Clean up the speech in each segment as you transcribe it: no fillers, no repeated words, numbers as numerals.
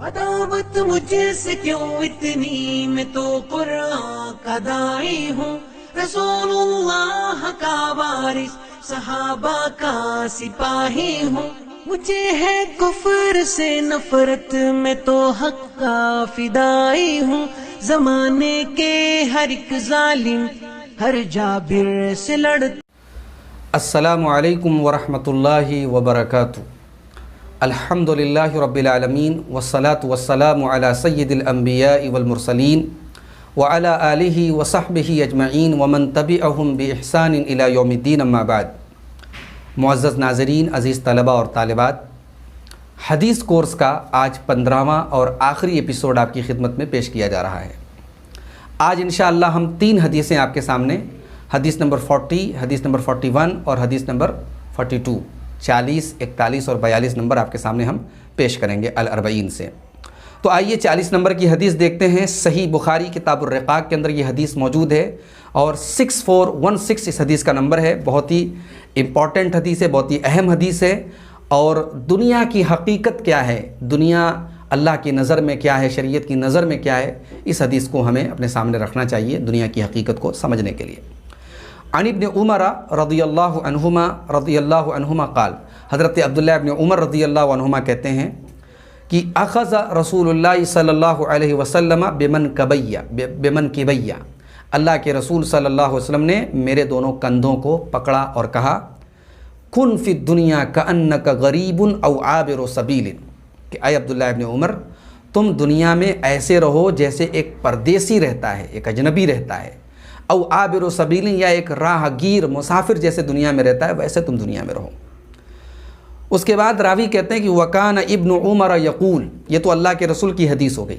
عداوت مجھ سے کیوں اتنی، میں تو قرآن کا داعی ہوں، رسول اللہ کا وارث، صحابہ کا سپاہی ہوں، مجھے ہے کفر سے نفرت، میں تو حق کا فدائی ہوں، زمانے کے ہر ایک ظالم ہر جابر سے لڑتا۔ السلام علیکم ورحمۃ اللہ وبرکاتہ۔ الحمدللہ رب العالمین والصلاة والسلام علی سید الانبیاء والمرسلین وعلی آلہ وصحبہ اجمعین ومن تبعہم بإحسان الی یوم الدین، اما بعد۔ معزز ناظرین، عزیز طلبہ اور طالبات، حدیث کورس کا آج 15واں اور آخری ایپیسوڈ آپ کی خدمت میں پیش کیا جا رہا ہے۔ آج انشاءاللہ ہم 3 حدیثیں آپ کے سامنے، حدیث نمبر 40، حدیث نمبر 41 اور حدیث نمبر 42، 40، 41 اور 42 نمبر آپ کے سامنے ہم پیش کریں گے الاربعین سے۔ تو آئیے 40 نمبر کی حدیث دیکھتے ہیں۔ صحیح بخاری کتاب الرقاق کے اندر یہ حدیث موجود ہے اور 6416 اس حدیث کا نمبر ہے۔ بہت ہی امپورٹنٹ حدیث ہے، بہت ہی اہم حدیث ہے، اور دنیا کی حقیقت کیا ہے، دنیا اللہ کی نظر میں کیا ہے، شریعت کی نظر میں کیا ہے، اس حدیث کو ہمیں اپنے سامنے رکھنا چاہیے دنیا کی حقیقت کو سمجھنے کے لیے۔ عن ابن عمر رضی اللہ عنہما قال، حضرت عبداللہ ابن عمر رضی اللہ عنہما کہتے ہیں کہ اخذ رسول اللہ صلی اللہ علیہ وسلم بمن کبیہ، اللہ کے رسول صلی اللہ علیہ وسلم نے میرے دونوں کندھوں کو پکڑا اور کہا، کن فی الدنیا کأنک غریب او عابر سبیل، کہ اے عبداللہ ابن عمر، تم دنیا میں ایسے رہو جیسے ایک پردیسی رہتا ہے، ایک اجنبی رہتا ہے، او عابر سبیل، یا ایک راہ گیر مسافر جیسے دنیا میں رہتا ہے ویسے تم دنیا میں رہو۔ اس کے بعد راوی کہتے ہیں کہ وکان ابن عمر یقول، یہ تو اللہ کے رسول کی حدیث ہو گئی۔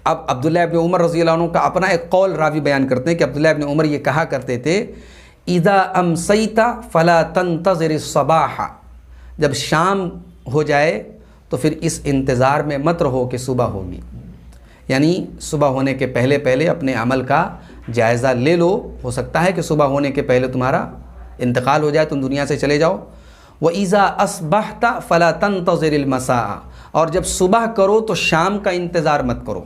اب عبداللہ ابن عمر رضی اللہ عنہ کا اپنا ایک قول راوی بیان کرتے ہیں کہ عبداللہ ابن عمر یہ کہا کرتے تھے، اذا امسیت فلا تنتظر الصباح، جب شام ہو جائے تو پھر اس انتظار میں مت رہو کہ صبح ہوگی، یعنی صبح ہونے کے پہلے پہلے اپنے عمل کا جائزہ لے لو، ہو سکتا ہے کہ صبح ہونے کے پہلے تمہارا انتقال ہو جائے، تم دنیا سے چلے جاؤ۔ وَإِذَا أَصْبَحْتَ فَلَا تَنْتَظِرِ الْمَسَاءَ، اور جب صبح کرو تو شام کا انتظار مت کرو،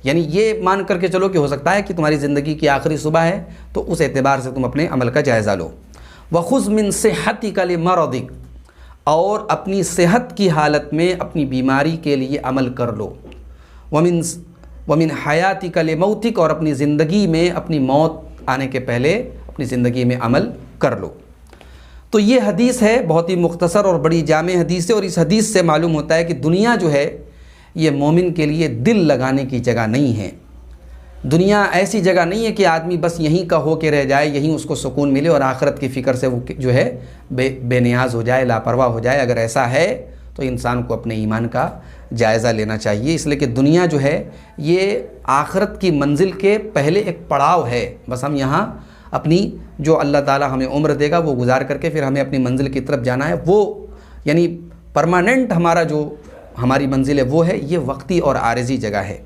یعنی یہ مان کر کے چلو کہ ہو سکتا ہے کہ تمہاری زندگی کی آخری صبح ہے، تو اس اعتبار سے تم اپنے عمل کا جائزہ لو۔ وَخُذْ مِنْ صِحَّتِكَ لِمَرَضِكَ، اور اپنی صحت کی حالت میں اپنی بیماری کے لیے عمل کر لو۔ وَمِنْ حَيَاتِكَ لِمَوْتِكَ، اور اپنی زندگی میں اپنی موت آنے کے پہلے اپنی زندگی میں عمل کر لو۔ تو یہ حدیث ہے، بہت ہی مختصر اور بڑی جامع حدیث ہے، اور اس حدیث سے معلوم ہوتا ہے کہ دنیا جو ہے یہ مومن کے لیے دل لگانے کی جگہ نہیں ہے۔ دنیا ایسی جگہ نہیں ہے کہ آدمی بس یہیں کا ہو کے رہ جائے، یہیں اس کو سکون ملے اور آخرت کی فکر سے وہ جو ہے بے نیاز ہو جائے، لاپرواہ ہو جائے۔ اگر ایسا ہے تو انسان کو اپنے ایمان کا جائزہ لینا چاہیے، اس لیے کہ دنیا جو ہے یہ آخرت کی منزل کے پہلے ایک پڑاؤ ہے۔ بس ہم یہاں اپنی جو اللہ تعالیٰ ہمیں عمر دے گا وہ گزار کر کے پھر ہمیں اپنی منزل کی طرف جانا ہے، وہ یعنی پرماننٹ ہمارا جو ہماری منزل ہے وہ ہے، یہ وقتی اور عارضی جگہ ہے۔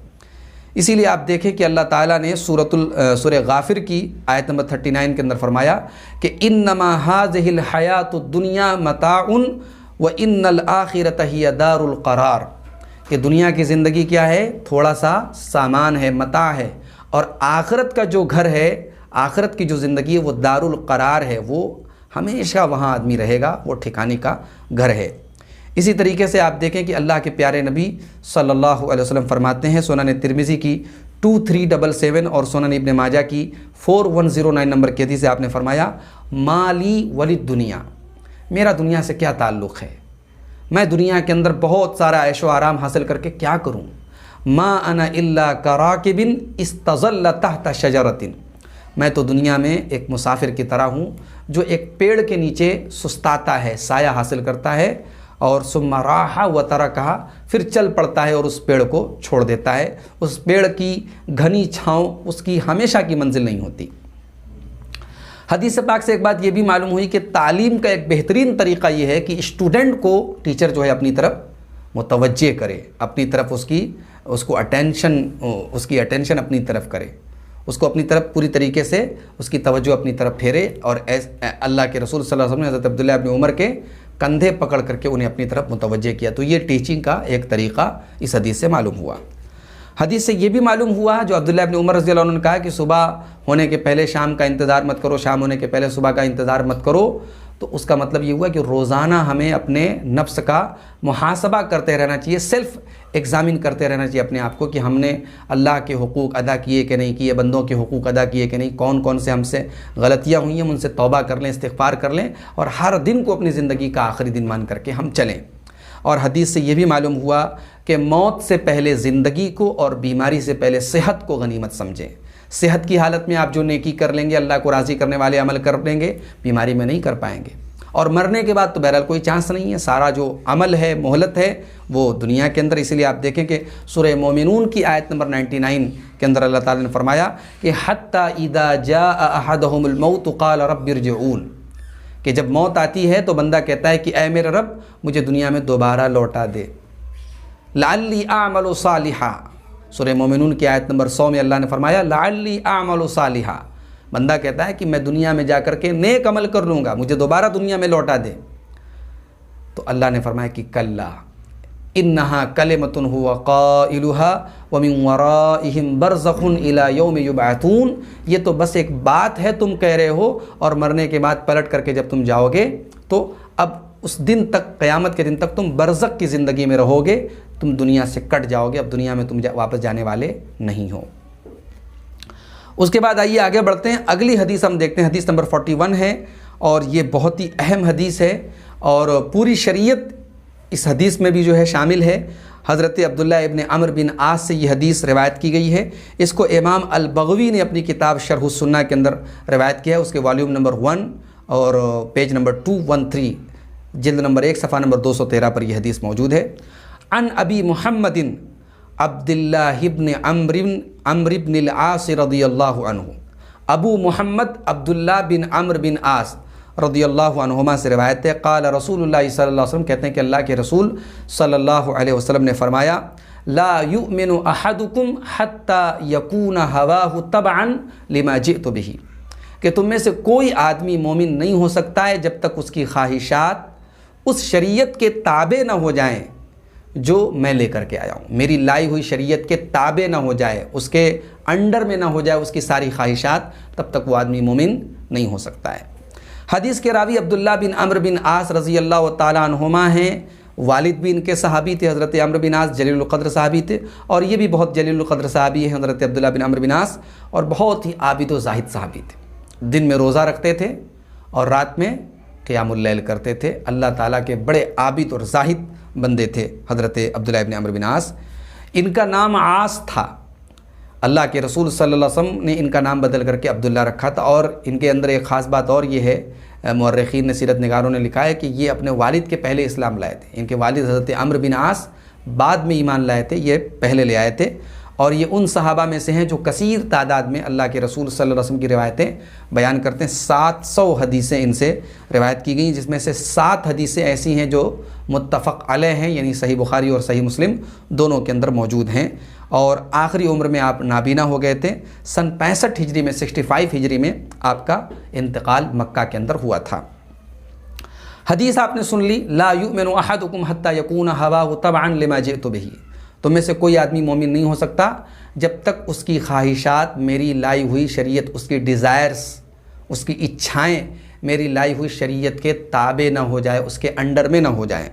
اسی لیے آپ دیکھیں کہ اللہ تعالیٰ نے سورہ غافر کی آیت نمبر 39 کے اندر فرمایا کہ انما ھذہ الحیاۃ الدنیا متاع وان الآخرۃ ھی دار القرار، کہ دنیا کی زندگی کیا ہے، تھوڑا سا سامان ہے، متاع ہے، اور آخرت کا جو گھر ہے، آخرت کی جو زندگی ہے وہ دار القرار ہے، وہ ہمیشہ وہاں آدمی رہے گا، وہ ٹھکانے کا گھر ہے۔ اسی طریقے سے آپ دیکھیں کہ اللہ کے پیارے نبی صلی اللہ علیہ وسلم فرماتے ہیں، سنن ترمذی کی 2377 اور سنن ابن ماجہ کی 4109 نمبر کی حدیث سے آپ نے فرمایا، مالی ولد دنیا، میرا دنیا سے کیا تعلق ہے، میں دنیا کے اندر بہت سارا عیش و آرام حاصل کر کے کیا کروں، ما انا الا کراکب استظل تحت شجرۃ، میں تو دنیا میں ایک مسافر کی طرح ہوں جو ایک پیڑ کے نیچے سستاتا ہے، سایہ حاصل کرتا ہے، اور ثم راح وترکھا، پھر چل پڑتا ہے اور اس پیڑ کو چھوڑ دیتا ہے۔ اس پیڑ کی گھنی چھاؤں اس کی ہمیشہ کی منزل نہیں ہوتی۔ حدیث پاک سے ایک بات یہ بھی معلوم ہوئی کہ تعلیم کا ایک بہترین طریقہ یہ ہے کہ اسٹوڈنٹ کو ٹیچر جو ہے اپنی طرف متوجہ کرے، اپنی طرف اس کی اٹینشن اپنی طرف کرے، اس کو اپنی طرف پوری طریقے سے اس کی توجہ اپنی طرف پھیرے، اور اللہ کے رسول صلی اللہ علیہ وسلم نے حضرت عبداللہ ابن عمر کے کندھے پکڑ کر کے انہیں اپنی طرف متوجہ کیا۔ تو یہ ٹیچنگ کا ایک طریقہ اس حدیث سے معلوم ہوا۔ حدیث سے یہ بھی معلوم ہوا جو عبداللہ ابن عمر رضی اللہ عنہ نے کہا کہ صبح ہونے کے پہلے شام کا انتظار مت کرو، شام ہونے کے پہلے صبح کا انتظار مت کرو۔ تو اس کا مطلب یہ ہوا کہ روزانہ ہمیں اپنے نفس کا محاسبہ کرتے رہنا چاہیے، سیلف ایگزامن کرتے رہنا چاہیے اپنے آپ کو کہ ہم نے اللہ کے حقوق ادا کیے کہ نہیں کیے، بندوں کے حقوق ادا کیے کہ نہیں، کون کون سے ہم سے غلطیاں ہوئی ہیں، ان سے توبہ کر لیں، استغفار کر لیں، اور ہر دن کو اپنی زندگی کا آخری دن مان کر کے ہم چلیں۔ اور حدیث سے یہ بھی معلوم ہوا کہ موت سے پہلے زندگی کو اور بیماری سے پہلے صحت کو غنیمت سمجھیں۔ صحت کی حالت میں آپ جو نیکی کر لیں گے، اللہ کو راضی کرنے والے عمل کر لیں گے، بیماری میں نہیں کر پائیں گے، اور مرنے کے بعد تو بہرحال کوئی چانس نہیں ہے، سارا جو عمل ہے، مہلت ہے، وہ دنیا کے اندر۔ اس لیے آپ دیکھیں کہ سورہ مومنون کی آیت نمبر 99 کے اندر اللہ تعالیٰ نے فرمایا کہ حتی اذا جاء احدهم الموت قال رب ارجعون، کہ جب موت آتی ہے تو بندہ کہتا ہے کہ اے میرے رب مجھے دنیا میں دوبارہ لوٹا دے، لعلی اعمل صالحا۔ سورہ مومنون کی آیت نمبر 100 میں اللہ نے فرمایا لعلی اعمل صالحا، بندہ کہتا ہے کہ میں دنیا میں جا کر کے نیک عمل کر لوں گا، مجھے دوبارہ دنیا میں لوٹا دے۔ تو اللہ نے فرمایا کہ کلا انہا کلمۃ هو قائلها ومن ورائہم برزخ الی یوم یبعثون، یہ تو بس ایک بات ہے تم کہہ رہے ہو، اور مرنے کے بعد پلٹ کر کے جب تم جاؤ گے تو اب اس دن تک، قیامت کے دن تک تم برزخ کی زندگی میں رہو گے، تم دنیا سے کٹ جاؤ گے، اب دنیا میں تم واپس جانے والے نہیں ہو۔ اس کے بعد آئیے آگے بڑھتے ہیں، اگلی حدیث ہم دیکھتے ہیں، حدیث نمبر 41 ہے، اور یہ بہت ہی اہم حدیث ہے، اور پوری شریعت اس حدیث میں بھی جو ہے شامل ہے۔ حضرت عبداللہ ابن عمرو بن عاص سے یہ حدیث روایت کی گئی ہے۔ اس کو امام البغوی نے اپنی کتاب شرح السنہ کے اندر روایت کیا ہے، اس کے والیوم نمبر 1 اور پیج نمبر 213، جلد نمبر 1 صفحہ نمبر 213 پر یہ حدیث موجود ہے۔ عن ابی محمد عبداللہ ابن عمرو بن العاص رضی اللہ عنہ، ابو محمد عبداللہ بن عمرو بن عاص رضی اللہ عنہما سے روایت ہے، قال رسول اللہ صلی اللہ علیہ وسلم، کہتے ہیں کہ اللہ کے رسول صلی اللہ علیہ وسلم نے فرمایا لا یؤمن احدکم حتی یکون ہواہ تبعا لما جئت بہ، کہ تم میں سے کوئی آدمی مومن نہیں ہو سکتا ہے جب تک اس کی خواہشات اس شریعت کے تابع نہ ہو جائیں جو میں لے کر کے آیا ہوں، میری لائی ہوئی شریعت کے تابع نہ ہو جائے، اس کے انڈر میں نہ ہو جائے اس کی ساری خواہشات، تب تک وہ آدمی مومن نہیں ہو سکتا ہے۔ حدیث کے راوی عبداللہ بن عمرو بن عاص رضی اللہ تعالیٰ عنہما ہیں، والد بھی ان کے صحابی تھے، حضرت عمرو بن عاص جلیل القدر صحابی تھے، اور یہ بھی بہت جلیل القدر صحابی ہیں حضرت عبداللہ بن عمرو بن عاص، اور بہت ہی عابد و زاہد صحابی تھے، دن میں روزہ رکھتے تھے اور رات میں قیام اللیل کرتے تھے، اللہ تعالیٰ کے بڑے عابد اور زاہد بندے تھے حضرت عبداللہ ابن عمرو بن عاص۔ ان کا نام عاص تھا، اللہ کے رسول صلی اللہ علیہ وسلم نے ان کا نام بدل کر کے عبداللہ رکھا تھا، اور ان کے اندر ایک خاص بات اور یہ ہے، مورخین نے، سیرت نگاروں نے لکھا ہے کہ یہ اپنے والد کے پہلے اسلام لائے تھے، ان کے والد حضرت عمرو بن عاص بعد میں ایمان لائے تھے، یہ پہلے لے آئے تھے، اور یہ ان صحابہ میں سے ہیں جو کثیر تعداد میں اللہ کے رسول صلی اللہ علیہ وسلم کی روایتیں بیان کرتے ہیں۔ 700 حدیثیں ان سے روایت کی گئیں، جس میں سے 7 حدیثیں ایسی ہیں جو متفق علیہ ہیں، یعنی صحیح بخاری اور صحیح مسلم دونوں کے اندر موجود ہیں، اور آخری عمر میں آپ نابینا ہو گئے تھے، سن 65 ہجری میں 65 ہجری میں آپ کا انتقال مکہ کے اندر ہوا تھا۔ حدیث آپ نے سن لی، لا یؤمن احدکم حتی یکون ہواہ تبعا لما جئت بہ، تم میں سے کوئی آدمی مومن نہیں ہو سکتا جب تک اس کی خواہشات میری لائی ہوئی شریعت، اس کی ڈیزائرز، اس کی اچھائیں میری لائی ہوئی شریعت کے تابع نہ ہو جائے، اس کے انڈر میں نہ ہو جائیں۔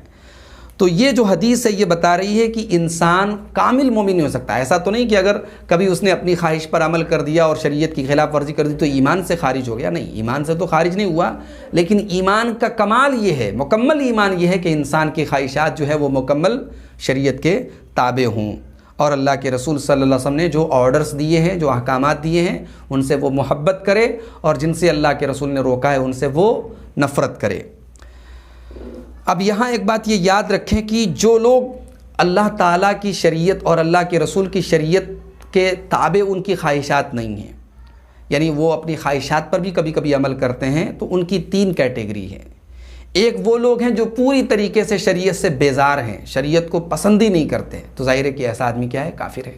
تو یہ جو حدیث ہے یہ بتا رہی ہے کہ انسان کامل مومن نہیں ہو سکتا۔ ایسا تو نہیں کہ اگر کبھی اس نے اپنی خواہش پر عمل کر دیا اور شریعت کی خلاف ورزی کر دی تو ایمان سے خارج ہو گیا، نہیں، ایمان سے تو خارج نہیں ہوا، لیکن ایمان کا کمال یہ ہے، مکمل ایمان یہ ہے کہ انسان کی خواہشات جو ہے وہ مکمل شریعت کے تابع ہوں، اور اللہ کے رسول صلی اللہ علیہ وسلم نے جو آرڈرز دیے ہیں، جو احکامات دیے ہیں، ان سے وہ محبت کرے، اور جن سے اللہ کے رسول نے روکا ہے ان سے وہ نفرت کرے۔ اب یہاں ایک بات یہ یاد رکھیں کہ جو لوگ اللہ تعالیٰ کی شریعت اور اللہ کے رسول کی شریعت کے تابع ان کی خواہشات نہیں ہیں، یعنی وہ اپنی خواہشات پر بھی کبھی کبھی عمل کرتے ہیں، تو ان کی 3 کیٹیگری ہیں۔ ایک وہ لوگ ہیں جو پوری طریقے سے شریعت سے بیزار ہیں، شریعت کو پسند ہی نہیں کرتے، تو ظاہر ہے کہ ایسا آدمی کیا ہے، کافر ہے۔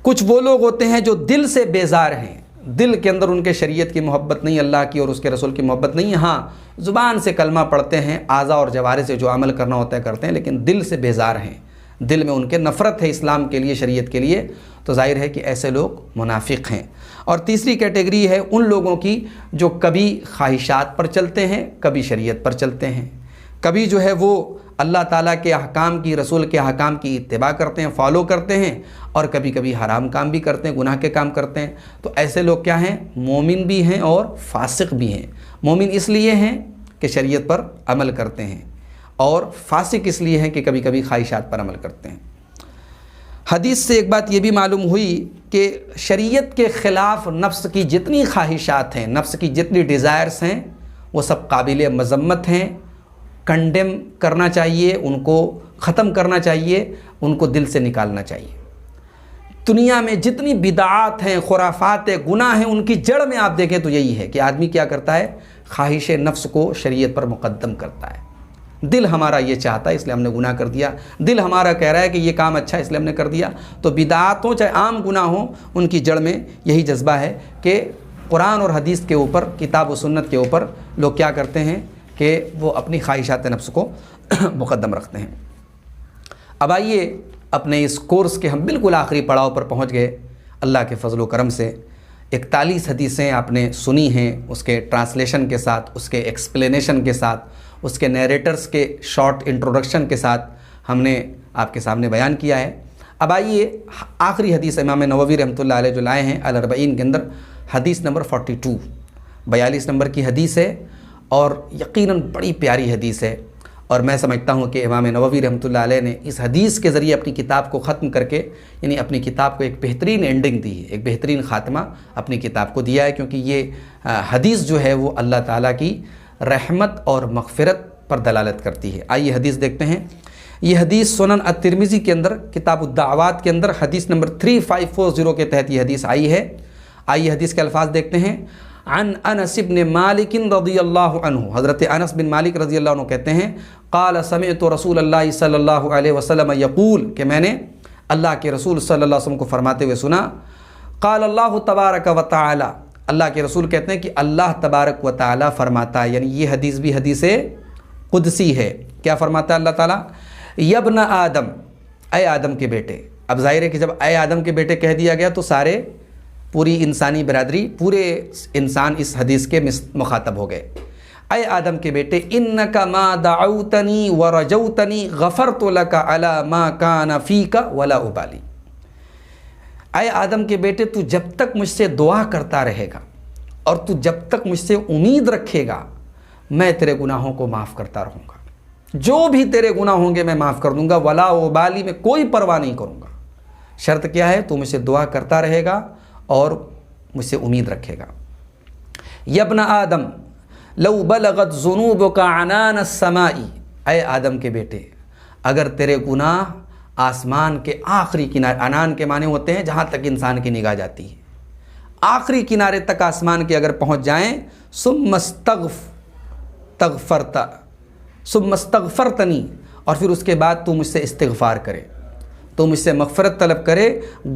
کچھ وہ لوگ ہوتے ہیں جو دل سے بیزار ہیں، دل کے اندر ان کے شریعت کی محبت نہیں، اللہ کی اور اس کے رسول کی محبت نہیں، ہاں زبان سے کلمہ پڑھتے ہیں، اعضاء اور جوارح سے جو عمل کرنا ہوتا ہے کرتے ہیں، لیکن دل سے بیزار ہیں، دل میں ان کے نفرت ہے اسلام کے لیے، شریعت کے لیے، تو ظاہر ہے کہ ایسے لوگ منافق ہیں۔ اور تیسری کیٹیگری ہے ان لوگوں کی جو کبھی خواہشات پر چلتے ہیں، کبھی شریعت پر چلتے ہیں، کبھی جو ہے وہ اللہ تعالیٰ کے احکام کی، رسول کے احکام کی اتباع کرتے ہیں، فالو کرتے ہیں، اور کبھی کبھی حرام کام بھی کرتے ہیں، گناہ کے کام کرتے ہیں۔ تو ایسے لوگ کیا ہیں؟ مومن بھی ہیں اور فاسق بھی ہیں۔ مومن اس لیے ہیں کہ شریعت پر عمل کرتے ہیں، اور فاسق اس لیے ہیں کہ کبھی کبھی خواہشات پر عمل کرتے ہیں۔ حدیث سے ایک بات یہ بھی معلوم ہوئی کہ شریعت کے خلاف نفس کی جتنی خواہشات ہیں، نفس کی جتنی ڈیزائرز ہیں، وہ سب قابل مذمت ہیں، کنڈیم کرنا چاہیے، ان کو ختم کرنا چاہیے، ان کو دل سے نکالنا چاہیے۔ دنیا میں جتنی بدعات ہیں، خرافات ہیں، گناہ ہیں، ان کی جڑ میں آپ دیکھیں تو یہی ہے کہ آدمی کیا کرتا ہے؟ خواہش نفس کو شریعت پر مقدم کرتا ہے۔ دل ہمارا یہ چاہتا ہے اس لیے ہم نے گناہ کر دیا، دل ہمارا کہہ رہا ہے کہ یہ کام اچھا ہے اس لیے ہم نے کر دیا۔ تو بدعات ہوں چاہے عام گناہ ہوں، ان کی جڑ میں یہی جذبہ ہے کہ قرآن اور حدیث کے اوپر، کتاب و سنت کے اوپر لوگ کیا کرتے ہیں کہ وہ اپنی خواہشات نفس کو مقدم رکھتے ہیں۔ اب آئیے اپنے اس کورس کے ہم بالکل آخری پڑاؤ پر پہنچ گئے اللہ کے فضل و کرم سے۔ 41 حدیثیں آپ نے سنی ہیں، اس کے ٹرانسلیشن کے ساتھ، اس کے ایکسپلینیشن کے ساتھ، اس کے نیریٹرز کے شارٹ انٹروڈکشن کے ساتھ ہم نے آپ کے سامنے بیان کیا ہے۔ اب آئیے آخری حدیث امام نووی رحمۃ اللہ علیہ جو لائے ہیں الاربعین کے اندر، حدیث نمبر 42، 42 نمبر کی حدیث ہے، اور یقیناً بڑی پیاری حدیث ہے، اور میں سمجھتا ہوں کہ امام نووی رحمۃ اللہ علیہ نے اس حدیث کے ذریعے اپنی کتاب کو ختم کر کے، یعنی اپنی کتاب کو ایک بہترین اینڈنگ دی ہے، ایک بہترین خاتمہ اپنی کتاب کو دیا ہے، کیونکہ یہ حدیث جو ہے وہ اللہ تعالیٰ کی رحمت اور مغفرت پر دلالت کرتی ہے۔ آئیے حدیث دیکھتے ہیں۔ یہ حدیث سنن الترمذی کے اندر کتاب الدعوات کے اندر حدیث نمبر 3540 کے تحت یہ حدیث آئی ہے۔ آئیے حدیث کے الفاظ دیکھتے ہیں۔ عن انس بن مالک رضی اللہ عنہ، حضرت انس بن مالک رضی اللہ عنہ کہتے ہیں، قال سمعت رسول اللہ صلی اللہ علیہ وسلم یقول، کہ میں نے اللہ کے رسول صلی اللہ علیہ وسلم کو فرماتے ہوئے سنا، قال اللہ تبارک و تعالی، اللہ کے رسول کہتے ہیں کہ اللہ تبارک و تعالی فرماتا ہے، یعنی یہ حدیث بھی حدیث قدسی ہے۔ کیا فرماتا ہے اللہ تعالیٰ؟ یبن آدم، اے آدم کے بیٹے۔ اب ظاہر ہے کہ جب اے آدم کے بیٹے کہہ دیا گیا تو سارے، پوری انسانی برادری، پورے انسان اس حدیث کے مخاطب ہو گئے۔ اے آدم کے بیٹے، انک ما دعوتنی ورجوتنی غفرت لک علی ما کان فیک ولا ابالی۔ اے آدم کے بیٹے، تو جب تک مجھ سے دعا کرتا رہے گا اور تو جب تک مجھ سے امید رکھے گا، میں تیرے گناہوں کو معاف کرتا رہوں گا، جو بھی تیرے گناہ ہوں گے میں معاف کر دوں گا، ولا ابالی، میں کوئی پرواہ نہیں کروں گا۔ شرط کیا ہے؟ تو مجھ سے دعا کرتا رہے گا اور مجھ سے امید رکھے گا۔ یبن آدم لو بلغت ذنوبک عنان السماء، اے آدم کے بیٹے، اگر تیرے گناہ آسمان کے آخری کنارے، عنان کے معنی ہوتے ہیں جہاں تک انسان کی نگاہ جاتی ہے، آخری کنارے تک آسمان کے اگر پہنچ جائیں، ثم استغفرتنی، اور پھر اس کے بعد تو مجھ سے استغفار کرے، تو مجھ سے مغفرت طلب کرے،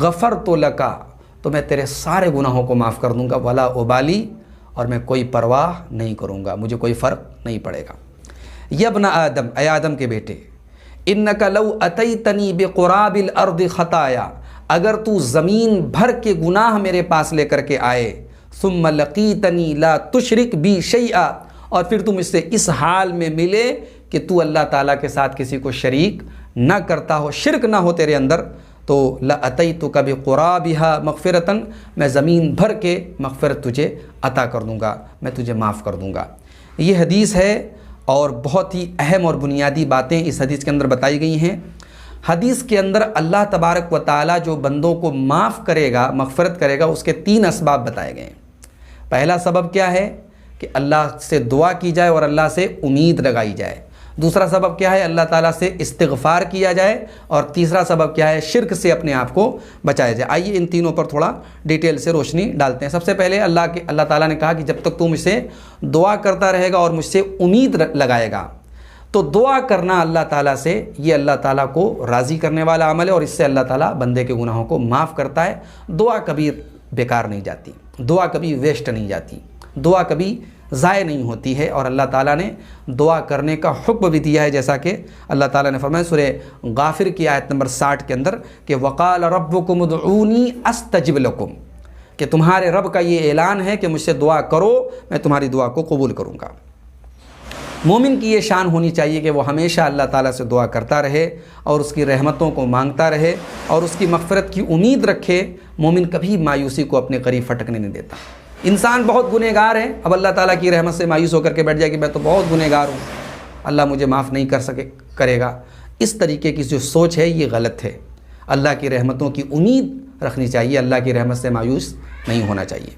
غفرت لکا، تو میں تیرے سارے گناہوں کو معاف کر دوں گا، ولا ابالی، اور میں کوئی پرواہ نہیں کروں گا، مجھے کوئی فرق نہیں پڑے گا۔ یبن آدم، اے آدم کے بیٹے، انک لو اتیتنی بقراب الارض خطایا، اگر تو زمین بھر کے گناہ میرے پاس لے کر کے آئے، ثم لقیتنی لا تشرک بی شیئا، اور پھر تم اس سے اس حال میں ملے کہ تو اللہ تعالیٰ کے ساتھ کسی کو شریک نہ کرتا ہو، شرک نہ ہو تیرے اندر، تو لأتیتک بقرابها مغفرتاً، میں زمین بھر کے مغفرت تجھے عطا کر دوں گا، میں تجھے معاف کر دوں گا۔ یہ حدیث ہے، اور بہت ہی اہم اور بنیادی باتیں اس حدیث کے اندر بتائی گئی ہیں۔ حدیث کے اندر اللہ تبارک و تعالیٰ جو بندوں کو معاف کرے گا، مغفرت کرے گا، اس کے 3 اسباب بتائے گئے ہیں۔ پہلا سبب کیا ہے؟ کہ اللہ سے دعا کی جائے اور اللہ سے امید لگائی جائے۔ دوسرا سبب کیا ہے؟ اللہ تعالیٰ سے استغفار کیا جائے، اور تیسرا سبب کیا ہے؟ شرک سے اپنے آپ کو بچایا جائے۔ آئیے ان تینوں پر تھوڑا ڈیٹیل سے روشنی ڈالتے ہیں۔ سب سے پہلے اللہ تعالیٰ نے کہا کہ جب تک تو مجھ سے دعا کرتا رہے گا اور مجھ سے امید لگائے گا، تو دعا کرنا اللہ تعالیٰ سے، یہ اللہ تعالیٰ کو راضی کرنے والا عمل ہے، اور اس سے اللہ تعالیٰ بندے کے گناہوں کو معاف کرتا ہے۔ دعا کبھی بیکار نہیں جاتی، دعا کبھی ویسٹ نہیں جاتی، دعا کبھی ضائع نہیں ہوتی ہے، اور اللہ تعالیٰ نے دعا کرنے کا حکم بھی دیا ہے، جیسا کہ اللہ تعالیٰ نے فرمایا سورہ غافر کی آیت نمبر 60 کے اندر کہ وقال ربکم ادعونی استجب لکم، کہ تمہارے رب کا یہ اعلان ہے کہ مجھ سے دعا کرو، میں تمہاری دعا کو قبول کروں گا۔ مومن کی یہ شان ہونی چاہیے کہ وہ ہمیشہ اللہ تعالیٰ سے دعا کرتا رہے اور اس کی رحمتوں کو مانگتا رہے اور اس کی مغفرت کی امید رکھے۔ مومن کبھی مایوسی کو اپنے قریب پھٹکنے نہیں دیتا۔ انسان بہت گنہگار ہے، اب اللہ تعالیٰ کی رحمت سے مایوس ہو کر کے بیٹھ جائے کہ میں تو بہت گنہگار ہوں، اللہ مجھے معاف نہیں کرے گا، اس طریقے کی جو سوچ ہے یہ غلط ہے۔ اللہ کی رحمتوں کی امید رکھنی چاہیے، اللہ کی رحمت سے مایوس نہیں ہونا چاہیے۔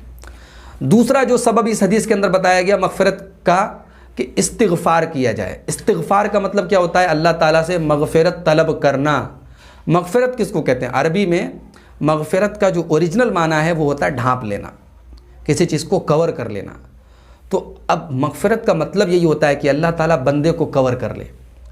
دوسرا جو سبب اس حدیث کے اندر بتایا گیا مغفرت کا، کہ استغفار کیا جائے۔ استغفار کا مطلب کیا ہوتا ہے؟ اللہ تعالیٰ سے مغفرت طلب کرنا۔ مغفرت کس کو کہتے ہیں؟ عربی میں مغفرت کا جو اوریجنل معنی ہے وہ ہوتا ہے ڈھانپ لینا، کسی چیز کو کور کر لینا۔ تو اب مغفرت کا مطلب یہی ہوتا ہے کہ اللہ تعالیٰ بندے کو کور کر لے،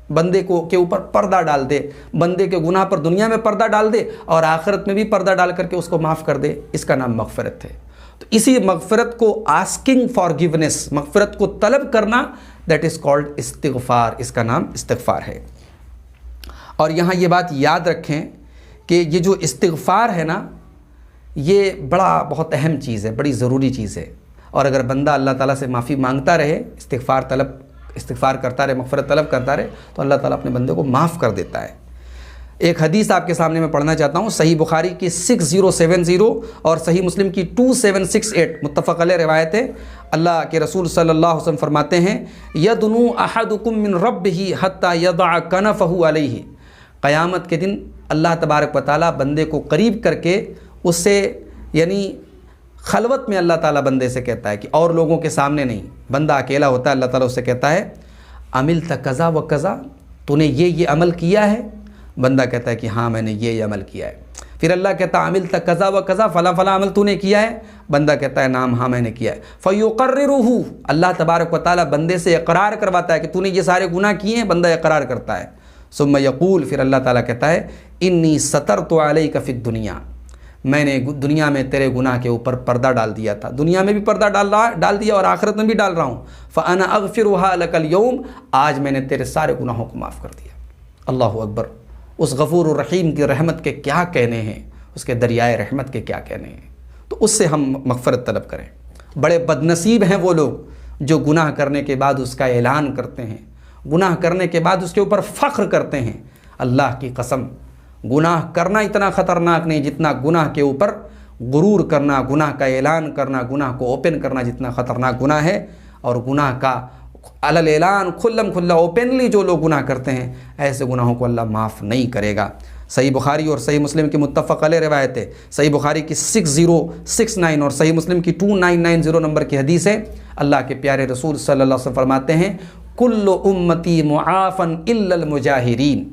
بندے کو کے اوپر پردہ ڈال دے، بندے کے گناہ پر دنیا میں پردہ ڈال دے اور آخرت میں بھی پردہ ڈال کر کے اس کو معاف کر دے، اس کا نام مغفرت ہے۔ تو اسی مغفرت کو آسکنگ فارگیونیس، مغفرت کو طلب کرنا، دیٹ از کالڈ استغفار، اس کا نام استغفار ہے۔ اور یہاں یہ بات یاد رکھیں کہ یہ جو استغفار ہے نا، یہ بہت اہم چیز ہے، بڑی ضروری چیز ہے، اور اگر بندہ اللہ تعالیٰ سے معافی مانگتا رہے، استغفار کرتا رہے، مغفرت طلب کرتا رہے، تو اللہ تعالیٰ اپنے بندے کو معاف کر دیتا ہے۔ ایک حدیث آپ کے سامنے میں پڑھنا چاہتا ہوں، صحیح بخاری کی 6070 اور صحیح مسلم کی 2768 متفق علیہ روایت ہے۔ اللہ کے رسول صلی اللہ علیہ وسلم فرماتے ہیں یدنو احدکم من ربہ حتی یضع کنفہ علیہ، قیامت کے دن اللہ تبارک و تعالیٰ بندے کو قریب کر کے اس سے، یعنی خلوت میں اللہ تعالیٰ بندے سے کہتا ہے کہ اور لوگوں کے سامنے نہیں، بندہ اکیلا ہوتا ہے، اللہ تعالیٰ اس سے کہتا ہے عملت کذا و کذا، تو نے یہ عمل کیا ہے؟ بندہ کہتا ہے کہ ہاں میں نے یہ عمل کیا ہے۔ پھر اللہ کہتا ہے عملت کذا و کذا، فلاں فلاں عمل تو نے کیا ہے؟ بندہ کہتا ہے نام ہاں میں نے کیا ہے۔ فیقررہ، اللہ تبارک و تعالیٰ بندے سے اقرار کرواتا ہے کہ تو نے یہ سارے گناہ کیے ہیں، بندہ اقرار کرتا ہے۔ ثم یقول، پھر اللہ تعالیٰ کہتا ہے انی سترت علیک فی الدنیا، میں نے دنیا میں تیرے گناہ کے اوپر پردہ ڈال دیا تھا، دنیا میں بھی پردہ ڈال دیا اور آخرت میں بھی ڈال رہا ہوں۔ فانا اغفرها لک اليوم، آج میں نے تیرے سارے گناہوں کو معاف کر دیا۔ اللہ اکبر! اس غفور الرحیم کی رحمت کے کیا کہنے ہیں، اس کے دریائے رحمت کے کیا کہنے ہیں۔ تو اس سے ہم مغفرت طلب کریں۔ بڑے بدنصیب ہیں وہ لوگ جو گناہ کرنے کے بعد اس کا اعلان کرتے ہیں، گناہ کرنے کے بعد اس کے اوپر فخر کرتے ہیں۔ اللہ کی قسم، گناہ کرنا اتنا خطرناک نہیں جتنا گناہ کے اوپر غرور کرنا، گناہ کا اعلان کرنا، گناہ کو اوپن کرنا جتنا خطرناک گناہ ہے۔ اور گناہ کا علل اعلان کھلم کھلا اوپنلی جو لوگ گناہ کرتے ہیں، ایسے گناہوں کو اللہ معاف نہیں کرے گا۔ صحیح بخاری اور صحیح مسلم کی متفق علیہ روایت ہے، صحیح بخاری کی 6069 اور صحیح مسلم کی 2990 نمبر کی حدیث ہے۔ اللہ کے پیارے رسول صلی اللہ علیہ وسلم فرماتے ہیں کل امتی معافن الا المجاہرین،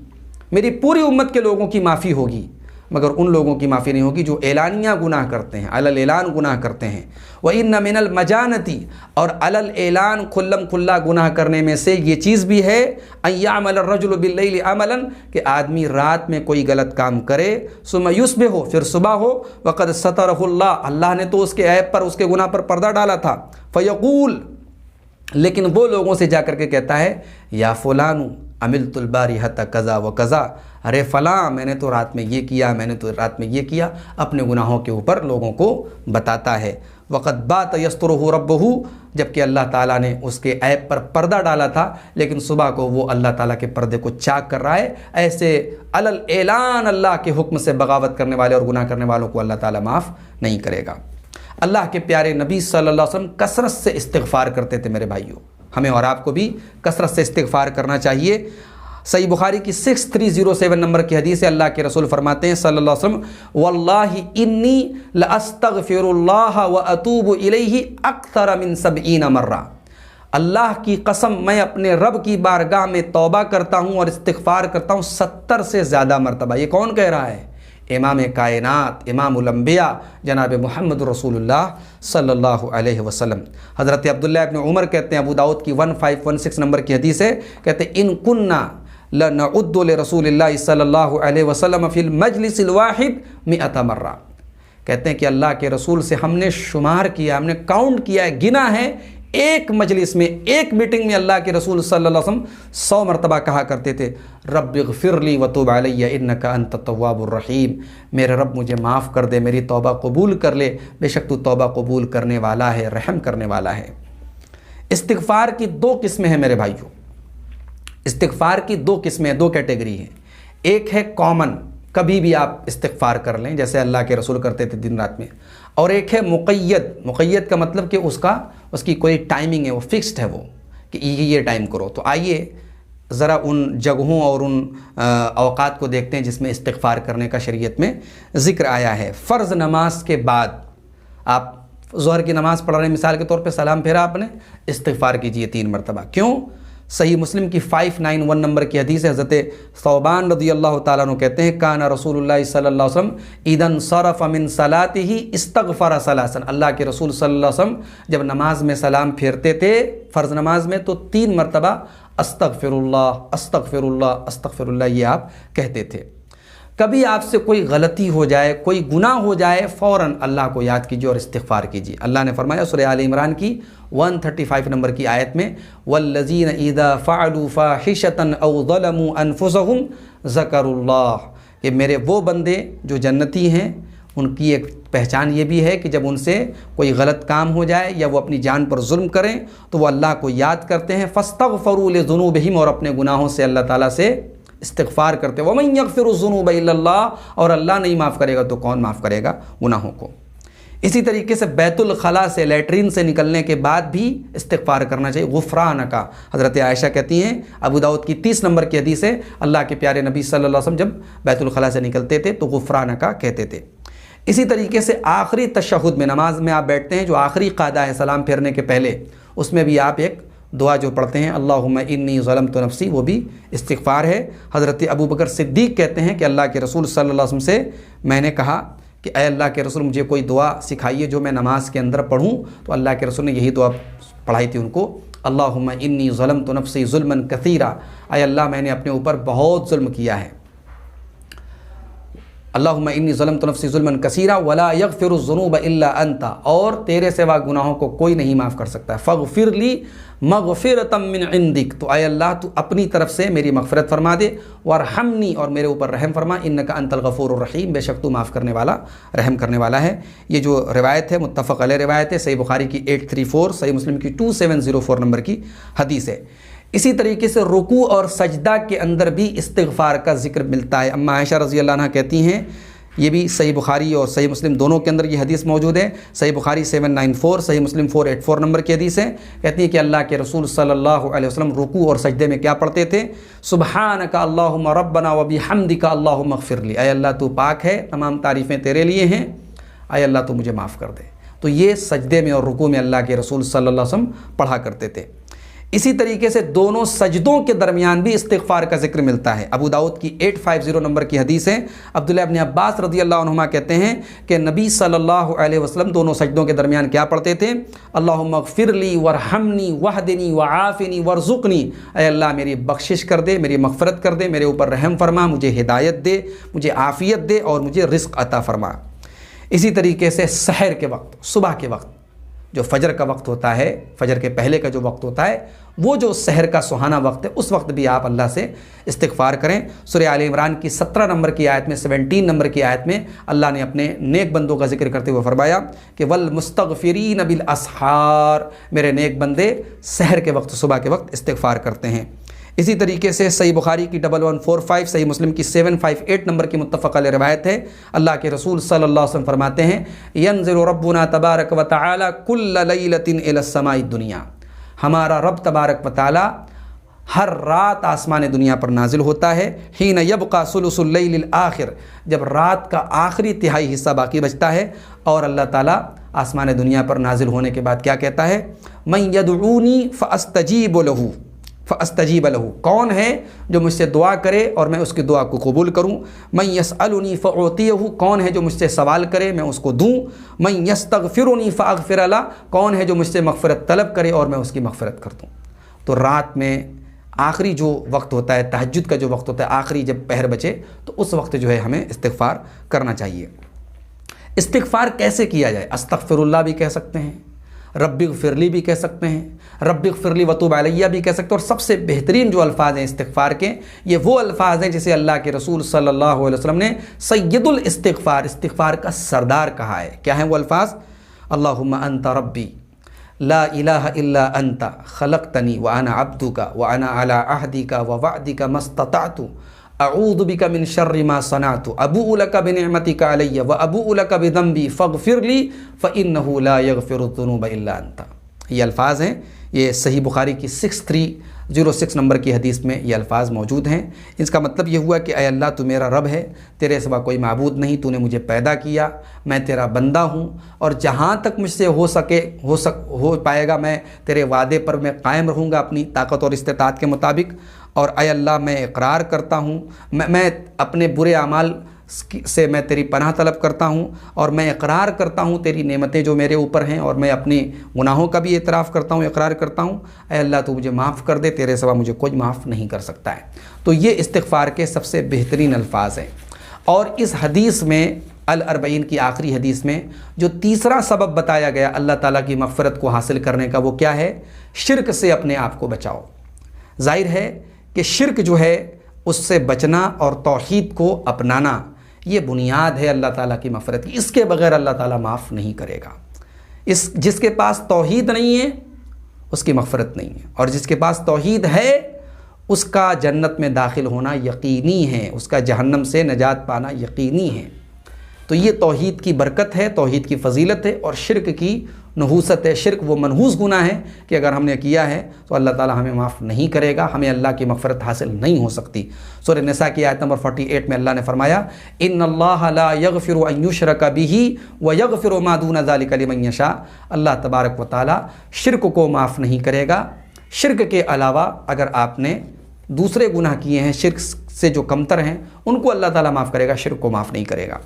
میری پوری امت کے لوگوں کی معافی ہوگی مگر ان لوگوں کی معافی نہیں ہوگی جو اعلانیہ گناہ کرتے ہیں، علل اعلان گناہ کرتے ہیں۔ وَإِنَّ مِنَ الْمَجَانَةِ، اور علل اعلان کھلم کھلا گناہ کرنے میں سے یہ چیز بھی ہے أَن يَعْمَلَ الرَّجُلُ بِاللَّيْلِ عَمَلًا، کہ آدمی رات میں کوئی غلط کام کرے، ثم يُصْبِحُ، پھر صبح ہو، وَقَدْ سَتَرَهُ اللَّهُ، اللہ نے تو اس کے عیب پر، اس کے گناہ پر پردہ ڈالا تھا، فَيَقُول، لیکن وہ لوگوں سے جا کر کے کہتا ہے یا فلان عملت البارحۃ کذا و کذا، ارے فلاں میں نے تو رات میں یہ کیا، میں نے تو رات میں یہ کیا، اپنے گناہوں کے اوپر لوگوں کو بتاتا ہے۔ وقد بات یسترہ ربہ، جبکہ اللہ تعالیٰ نے اس کے عیب پر پردہ ڈالا تھا لیکن صبح کو وہ اللہ تعالیٰ کے پردے کو چاک کر رہا ہے۔ ایسے علل اعلان اللہ کے حکم سے بغاوت کرنے والے اور گناہ کرنے والوں کو اللہ تعالیٰ معاف نہیں کرے گا۔ اللہ کے پیارے نبی صلی اللہ علیہ وسلم کثرت سے استغفار کرتے تھے میرے بھائیوں، ہمیں اور آپ کو بھی کثرت سے استغفار کرنا چاہیے۔ صحیح بخاری کی 6307 نمبر کی حدیث ہے، اللہ کے رسول فرماتے ہیں صلی اللہ علیہ وسلم واللہ انی لاستغفر اللہ واتوب الیہ اکثر من 70 مرہ، اللہ کی قسم میں اپنے رب کی بارگاہ میں توبہ کرتا ہوں اور استغفار کرتا ہوں 70 سے زیادہ مرتبہ۔ یہ کون کہہ رہا ہے؟ امام کائنات، امام الانبیاء جناب محمد رسول اللہ صلی اللہ علیہ وسلم۔ حضرت عبداللہ ابن عمر کہتے ہیں، ابو داؤد کی 1516 نمبر کی حدیث ہے، کہتے ہیں ان کننا لنعد لرسول اللہ صلی اللہ علیہ وسلم فی المجلس الواحد 100 مرہ، کہتے ہیں کہ اللہ کے رسول سے ہم نے شمار کیا، ہم نے کاؤنٹ کیا ہے، گنا ہے، ایک مجلس میں، ایک میٹنگ میں اللہ کے رسول صلی اللہ علیہ وسلم 100 مرتبہ کہا کرتے تھے رب اغفر لی وتوب علی انک انت التواب الرحیم، میرے رب مجھے معاف کر دے، میری توبہ قبول کر لے، بے شک تو توبہ قبول کرنے والا ہے، رحم کرنے والا ہے۔ استغفار کی 2 قسمیں ہیں میرے بھائیوں، استغفار کی 2 قسمیں، 2 کیٹیگری ہیں۔ ایک ہے کامن، کبھی بھی آپ استغفار کر لیں جیسے اللہ کے رسول کرتے تھے دن رات میں، اور ایک ہے مقید۔ مقید کا مطلب کہ اس کی کوئی ٹائمنگ ہے، وہ فکسڈ ہے، وہ کہ یہ ٹائم کرو۔ تو آئیے ذرا ان جگہوں اور ان اوقات کو دیکھتے ہیں جس میں استغفار کرنے کا شریعت میں ذکر آیا ہے۔ فرض نماز کے بعد آپ ظہر کی نماز پڑھ رہے ہیں، مثال کے طور پہ سلام پھیرا آپ نے، استغفار کیجئے 3 مرتبہ۔ کیوں؟ صحیح مسلم کی 591 نمبر کی حدیث ہے، حضرت ثوبان رضی اللہ تعالیٰ عنہ کہتے ہیں کان رسول اللہ صلی اللہ علیہ وسلم اذا انصرف من صلاته استغفر ثلاثا، اللہ کے رسول صلی اللہ علیہ وسلم جب نماز میں سلام پھیرتے تھے فرض نماز میں تو 3 مرتبہ استغفر اللہ استغفر اللہ استغفر اللہ یہ آپ کہتے تھے۔ کبھی آپ سے کوئی غلطی ہو جائے، کوئی گناہ ہو جائے، فوراً اللہ کو یاد کیجیے اور استغفار کیجیے۔ اللہ نے فرمایا سورہ آل عمران کی 135 نمبر کی آیت میں والذین اذا فعلوا فاحشة او ظلموا انفسهم ذکروا اللہ، کہ میرے وہ بندے جو جنتی ہیں ان کی ایک پہچان یہ بھی ہے کہ جب ان سے کوئی غلط کام ہو جائے یا وہ اپنی جان پر ظلم کریں تو وہ اللہ کو یاد کرتے ہیں، فاستغفروا لذنوبہم، اور اپنے گناہوں سے اللہ تعالیٰ سے استغفار کرتے ہیں، وَمَن يَغْفِرُ الذُّنُوبَ إِلَّا اللَّهُ، اور اللہ نہیں معاف کرے گا تو کون معاف کرے گا گناہوں کو۔ اسی طریقے سے بیت الخلاء سے، لیٹرین سے نکلنے کے بعد بھی استغفار کرنا چاہیے، غفرانک۔ حضرت عائشہ کہتی ہیں، ابو داؤد کی 30 نمبر کی حدیث ہے، اللہ کے پیارے نبی صلی اللہ علیہ وسلم جب بیت الخلاء سے نکلتے تھے تو غفرانک کہتے تھے۔ اسی طریقے سے آخری تشہد میں، نماز میں آپ بیٹھتے ہیں جو آخری قاعدہ ہے سلام پھیرنے کے پہلے، اس میں بھی آپ ایک دعا جو پڑھتے ہیں اللہم انی ظلمت نفسی، وہ بھی استغفار ہے۔ حضرت ابو بکر صدیق کہتے ہیں کہ اللہ کے رسول صلی اللہ علیہ وسلم سے میں نے کہا کہ اے اللہ کے رسول مجھے کوئی دعا سکھائیے جو میں نماز کے اندر پڑھوں، تو اللہ کے رسول نے یہی دعا پڑھائی تھی ان کو، اللہم انی ظلمت نفسی ظلما کثیرا، اے اللہ میں نے اپنے اوپر بہت ظلم کیا ہے، اللہم انی ظلمت نفسی ظلما کثیرا ولا یغفر الذنوب الا انت، اور تیرے سوا گناہوں کو کوئی نہیں معاف کر سکتا ہے، فاغفر لی مغفرۃ من عندک، تو اے اللہ تو اپنی طرف سے میری مغفرت فرما دے، وارحمنی، اور میرے اوپر رحم فرما، انک انت الغفور الرحیم، بے شک تو معاف کرنے والا رحم کرنے والا ہے۔ یہ جو روایت ہے متفق علیہ روایت ہے، صحیح بخاری کی 834، صحیح مسلم کی 2704 نمبر کی حدیث ہے۔ اسی طریقے سے رکوع اور سجدہ کے اندر بھی استغفار کا ذکر ملتا ہے۔ اما عائشہ رضی اللہ عنہ کہتی ہیں، یہ بھی صحیح بخاری اور صحیح مسلم دونوں کے اندر یہ حدیث موجود ہے، صحیح بخاری 794، صحیح مسلم 484 نمبر کی حدیث ہے، کہتی ہیں کہ اللہ کے رسول صلی اللہ علیہ وسلم رکوع اور سجدے میں کیا پڑھتے تھے؟ سبحانک اللہم ربنا وبحمدک اللہم اغفر لی، اے اللہ تو پاک ہے، تمام تعریفیں تیرے لیے ہیں، اے اللہ تو مجھے معاف کر دے۔ تو یہ سجدے میں اور رکوع میں اللہ کے رسول صلی اللہ علیہ وسلم پڑھا کرتے تھے۔ اسی طریقے سے دونوں سجدوں کے درمیان بھی استغفار کا ذکر ملتا ہے۔ ابو داؤد کی 850 نمبر کی حدیث ہے، عبداللہ ابن عباس رضی اللہ عنہما کہتے ہیں کہ نبی صلی اللہ علیہ وسلم دونوں سجدوں کے درمیان کیا پڑھتے تھے؟ اللہم اغفر لی وارحمنی وحدنی وعافنی وارزقنی، اے اللہ میری بخشش کر دے، میری مغفرت کر دے، میرے اوپر رحم فرما، مجھے ہدایت دے، مجھے عافیت دے اور مجھے رزق عطا فرما۔ اسی طریقے سے سحر کے وقت، صبح کے وقت، جو فجر کا وقت ہوتا ہے، فجر کے پہلے کا جو وقت ہوتا ہے، وہ جو سحر کا سہانا وقت ہے، اس وقت بھی آپ اللہ سے استغفار کریں۔ سورہ آل عمران کی 17 نمبر کی آیت میں، 17 نمبر کی آیت میں اللہ نے اپنے نیک بندوں کا ذکر کرتے ہوئے فرمایا کہ والمستغفرین بالاسحار، میرے نیک بندے سحر کے وقت، صبح کے وقت استغفار کرتے ہیں۔ اسی طریقے سے صحیح بخاری کی 1145، صحیح مسلم کی 758 نمبر کی متفق علیہ روایت ہے، اللہ کے رسول صلی اللہ علیہ وسلم فرماتے ہیں ینزل ربنا تبارک و تعالی کل لیلۃ الی السماء الدنیا، ہمارا رب تبارک و تعالی ہر رات آسمان دنیا پر نازل ہوتا ہے، حین یبقى ثلث اللیل الآخر، جب رات کا آخری تہائی حصہ باقی بچتا ہے، اور اللہ تعالیٰ آسمان دنیا پر نازل ہونے کے بعد کیا کہتا ہے؟ من یدعونی فاستجیب لہ، فاستجیب لہ، کون ہے جو مجھ سے دعا کرے اور میں اس کی دعا کو قبول کروں؟ من یسألنی فاعطیہ، کون ہے جو مجھ سے سوال کرے میں اس کو دوں؟ من یستغفرنی فاغفر لہ، کون ہے جو مجھ سے مغفرت طلب کرے اور میں اس کی مغفرت کر دوں؟ تو رات میں آخری جو وقت ہوتا ہے، تہجد کا جو وقت ہوتا ہے، آخری جب پہر بچے، تو اس وقت جو ہے ہمیں استغفار کرنا چاہیے۔ استغفار کیسے کیا جائے؟ استغفراللہ بھی کہہ سکتے ہیں، رب اغفر لی بھی کہہ سکتے ہیں، رب اغفر لی وتوب علیہ بھی کہہ سکتے ہیں، اور سب سے بہترین جو الفاظ ہیں استغفار کے، یہ وہ الفاظ ہیں جسے اللہ کے رسول صلی اللہ علیہ وسلم نے سید الاستغفار، استغفار کا سردار کہا ہے۔ کیا ہیں وہ الفاظ؟ اللہم انت ربی لا الہ الا انت خلقتنی وانا عبدک وانا علی عہدک ووعدک ما استطعت اعوذ بک من شر ما صنعت ابوء لک بنعمتک علی وابوء لک بذنبی فاغفر لی فانہ لا یغفر الذنوب الا انت۔ یہ الفاظ ہیں، یہ صحیح بخاری کی 6306 نمبر کی حدیث میں یہ الفاظ موجود ہیں۔ اس کا مطلب یہ ہوا کہ اے اللہ تو میرا رب ہے، تیرے سوا کوئی معبود نہیں، تو نے مجھے پیدا کیا، میں تیرا بندہ ہوں، اور جہاں تک مجھ سے ہو پائے گا میں تیرے وعدے پر میں قائم رہوں گا اپنی طاقت اور استطاعت کے مطابق۔ اور اے اللہ میں اقرار کرتا ہوں، میں اپنے برے اعمال سے میں تیری پناہ طلب کرتا ہوں، اور میں اقرار کرتا ہوں تیری نعمتیں جو میرے اوپر ہیں، اور میں اپنے گناہوں کا بھی اعتراف کرتا ہوں، اقرار کرتا ہوں۔ اے اللہ تو مجھے معاف کر دے، تیرے سوا مجھے کوئی معاف نہیں کر سکتا ہے۔ تو یہ استغفار کے سب سے بہترین الفاظ ہیں۔ اور اس حدیث میں الاربعین کی آخری حدیث میں جو تیسرا سبب بتایا گیا اللہ تعالیٰ کی مغفرت کو حاصل کرنے کا، وہ کیا ہے؟ شرک سے اپنے آپ کو بچاؤ۔ ظاہر ہے کہ شرک جو ہے اس سے بچنا اور توحید کو اپنانا، یہ بنیاد ہے اللہ تعالیٰ کی مغفرت کی۔ اس کے بغیر اللہ تعالیٰ معاف نہیں کرے گا۔ جس کے پاس توحید نہیں ہے اس کی مغفرت نہیں ہے، اور جس کے پاس توحید ہے اس کا جنت میں داخل ہونا یقینی ہے، اس کا جہنم سے نجات پانا یقینی ہے۔ تو یہ توحید کی برکت ہے، توحید کی فضیلت ہے، اور شرک کی نحوست ہے۔ شرک وہ منحوس گناہ ہے کہ اگر ہم نے کیا ہے تو اللہ تعالیٰ ہمیں معاف نہیں کرے گا، ہمیں اللہ کی مغفرت حاصل نہیں ہو سکتی۔ سورہ نساء کی آیت نمبر 48 میں اللہ نے فرمایا ان اللہ لا یغفر ان یشرک بہ ویغفر ما دون ذلک لمن یشاء۔ اللہ تبارک و تعالیٰ شرک کو معاف نہیں کرے گا۔ شرک کے علاوہ اگر آپ نے دوسرے گناہ کیے ہیں شرک سے جو کمتر ہیں ان کو اللہ تعالیٰ معاف کرے گا، شرک کو معاف نہیں کرے گا۔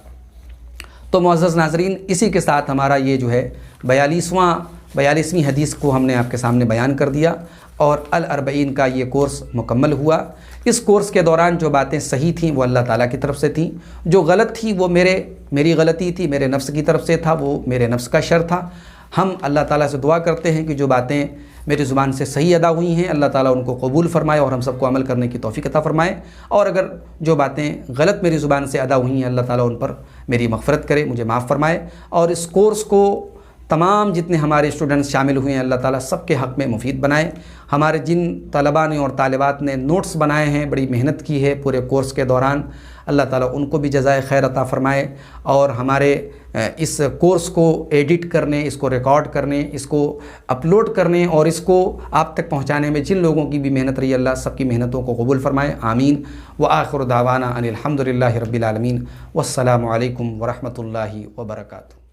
تو معزز ناظرین، اسی کے ساتھ ہمارا یہ جو ہے 42ویں حدیث کو ہم نے آپ کے سامنے بیان کر دیا، اور الاربعین کا یہ کورس مکمل ہوا۔ اس کورس کے دوران جو باتیں صحیح تھیں وہ اللہ تعالیٰ کی طرف سے تھیں، جو غلط تھی وہ میری غلطی تھی، میرے نفس کی طرف سے تھا، وہ میرے نفس کا شر تھا۔ ہم اللہ تعالیٰ سے دعا کرتے ہیں کہ جو باتیں میری زبان سے صحیح ادا ہوئی ہیں اللہ تعالیٰ ان کو قبول فرمائے اور ہم سب کو عمل کرنے کی توفیق عطا فرمائے، اور اگر جو باتیں غلط میری زبان سے ادا ہوئی ہیں اللہ تعالیٰ ان پر میری مغفرت کرے، مجھے معاف فرمائے، اور اس کورس کو تمام جتنے ہمارے اسٹوڈنٹس شامل ہوئے ہیں اللہ تعالیٰ سب کے حق میں مفید بنائے۔ ہمارے جن طلباء نے اور طالبات نے نوٹس بنائے ہیں، بڑی محنت کی ہے پورے کورس کے دوران، اللہ تعالیٰ ان کو بھی جزائے خیر عطا فرمائے، اور ہمارے اس کورس کو ایڈٹ کرنے، اس کو ریکارڈ کرنے، اس کو اپلوڈ کرنے اور اس کو آپ تک پہنچانے میں جن لوگوں کی بھی محنت رہی اللہ سب کی محنتوں کو قبول فرمائے، آمین۔ وآخر دعوانا ان الحمد للہ رب العالمین، والسلام علیکم ورحمۃ اللہ وبرکاتہ۔